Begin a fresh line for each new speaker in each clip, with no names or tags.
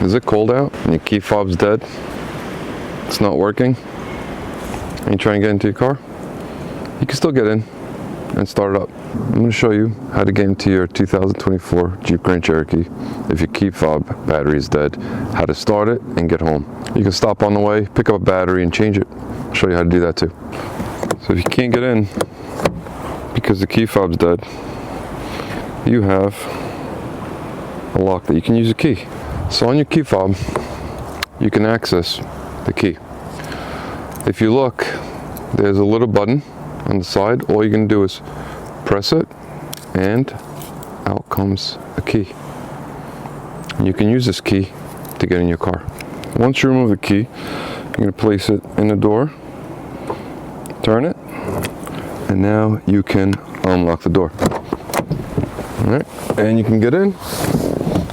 Is it cold out and your key fob's dead? It's not working? And you try and get into your car? You can still get in and start it up. I'm going to show you how to get into your 2024 Jeep Grand Cherokee if your key fob battery is dead, how to start it and get home. You can stop on the way, pick up a battery and change it. I'll show you how to do that too. So if you can't get in because the key fob's dead, you have a lock that you can use a key. So on your key fob, you can access the key. If you look, there's a little button on the side. All you're going to do is press it and out comes a key. And you can use this key to get in your car. Once you remove the key, you're going to place it in the door, turn it, and now you can unlock the door. All right, and you can get in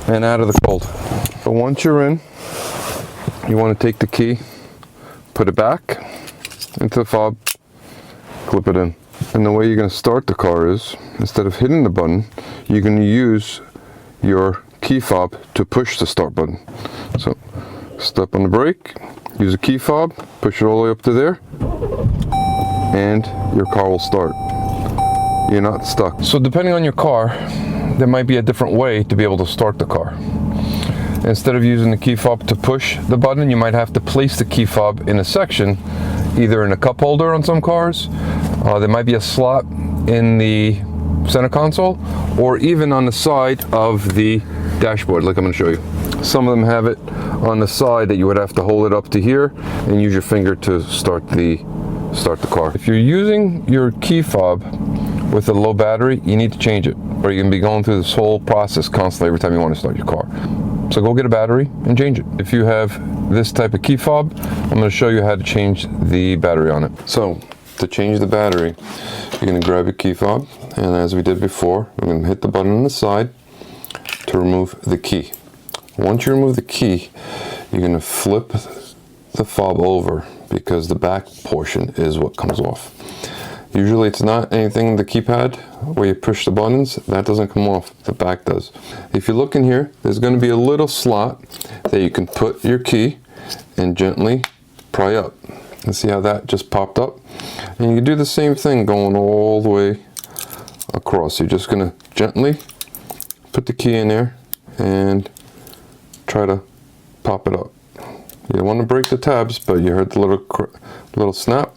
and out of the cold. So once you're in, you want to take the key, put it back into the fob, clip it in. And the way you're going to start the car is, instead of hitting the button, you're going to use your key fob to push the start button. So step on the brake, use a key fob, push it all the way up to there, and your car will start. You're not stuck. So depending on your car, there might be a different way to be able to start the car. Instead of using the key fob to push the button, you might have to place the key fob in a section, either in a cup holder on some cars, there might be a slot in the center console, or even on the side of the dashboard, like I'm going to show you. Some of them have it on the side that you would have to hold it up to here and use your finger to start the car. If you're using your key fob with a low battery, you need to change it, or you're going to be going through this whole process constantly every time you want to start your car. So go get a battery and change it. If you have this type of key fob, I'm going to show you how to change the battery on it. So to change the battery, you're going to grab your key fob, and as we did before, we're going to hit the button on the side to remove the key. Once you remove the key, you're going to flip the fob over, because the back portion is what comes off. Usually it's not anything in the keypad where you push the buttons, that doesn't come off, the back does. If you look in here, there's going to be a little slot that you can put your key and gently pry up. And see how that just popped up? And you can do the same thing going all the way across. You're just going to gently put the key in there and try to pop it up. You don't want to break the tabs, but you heard the little snap,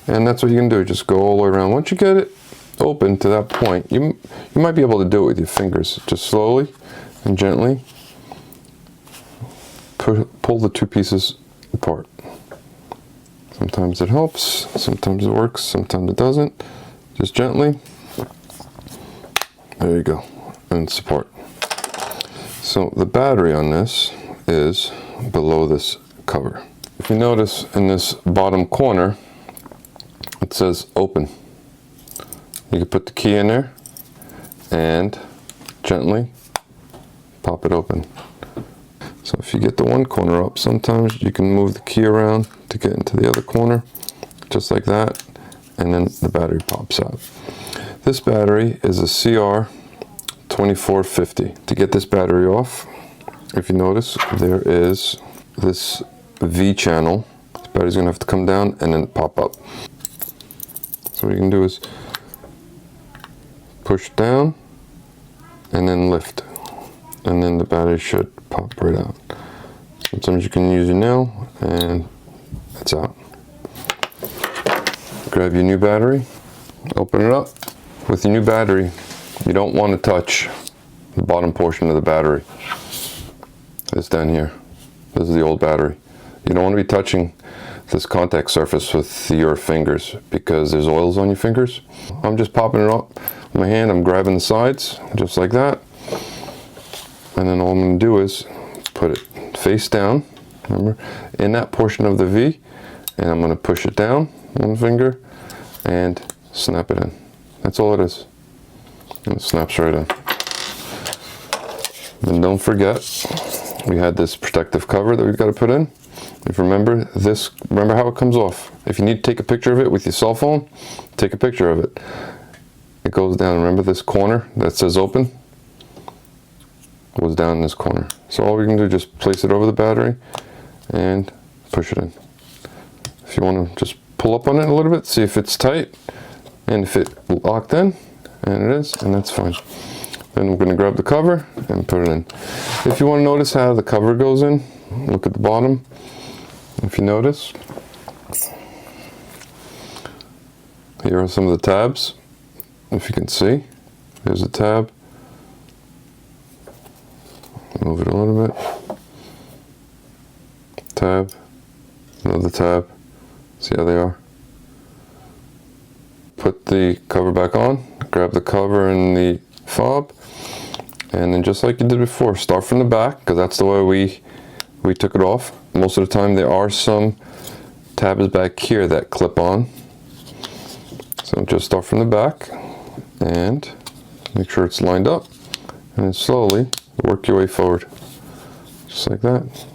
and that's what you can do. Just go all the way around. Once you get it open to that point, you might be able to do it with your fingers. Just slowly and gently pull the two pieces apart. Sometimes it helps, sometimes it works, sometimes it doesn't. Just gently. There you go. And support. So the battery on this is below this cover. If you notice in this bottom corner, it says open. You can put the key in there and gently pop it open. So if you get the one corner up, sometimes you can move the key around to get into the other corner, just like that, and then the battery pops out. This battery is a CR2450. To get this battery off, if you notice, there is this V channel. This battery's gonna have to come down and then pop up. So what you can do is push down and then lift, and then the battery should pop right out. Sometimes you can use your nail and it's out. Grab your new battery, open it up. With your new battery, you don't want to touch the bottom portion of the battery. It's down here. This is the old battery. You don't want to be touching this contact surface with your fingers, because there's oils on your fingers. I'm just popping it up with my hand. I'm grabbing the sides just like that, and then all I'm going to do is put it face down, remember, in that portion of the V, and I'm going to push it down one finger and snap it in. That's all it is, and it snaps right in. And don't forget, we had this protective cover that we've got to put in. If you remember this, remember how it comes off. If you need to take a picture of it with your cell phone, take a picture of it. It goes down. Remember this corner that says open? was down in this corner. So all we can do is just place it over the battery and push it in. If you want to just pull up on it a little bit, see if it's tight and if it locked in, and it is, and that's fine. Then we're going to grab the cover and put it in. If you want to notice how the cover goes in, look at the bottom. If you notice, here are some of the tabs. If you can see, there's a tab. Move it a little bit. Tab, another tab. See how they are? Put the cover back on, grab the cover and the fob, and then just like you did before, start from the back, because that's the way we took it off. Most of the time there are some tabs back here that clip on. So just start from the back and make sure it's lined up, and then slowly work your way forward. Just like that.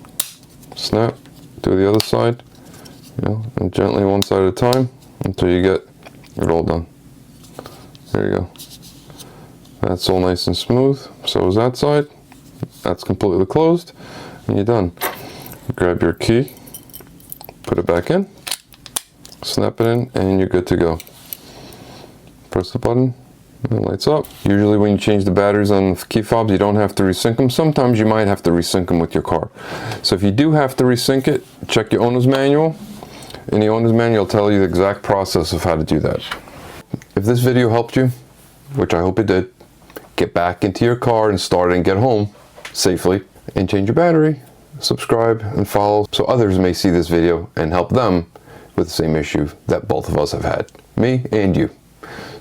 Snap, do the other side, you know, and gently one side at a time until you get it all done. There you go. That's all nice and smooth. So is that side. That's completely closed, and you're done. Grab your key, put it back in, snap it in, and you're good to go. Press the button, and it lights up. Usually when you change the batteries on the key fobs, you don't have to resync them. Sometimes you might have to resync them with your car. So if you do have to resync it, check your owner's manual. In the owner's manual, will tell you the exact process of how to do that. If this video helped you, which I hope it did, get back into your car and start and get home safely and change your battery. Subscribe and follow so others may see this video and help them with the same issue that both of us have had, me and you.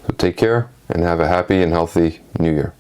So take care and have a happy and healthy new year.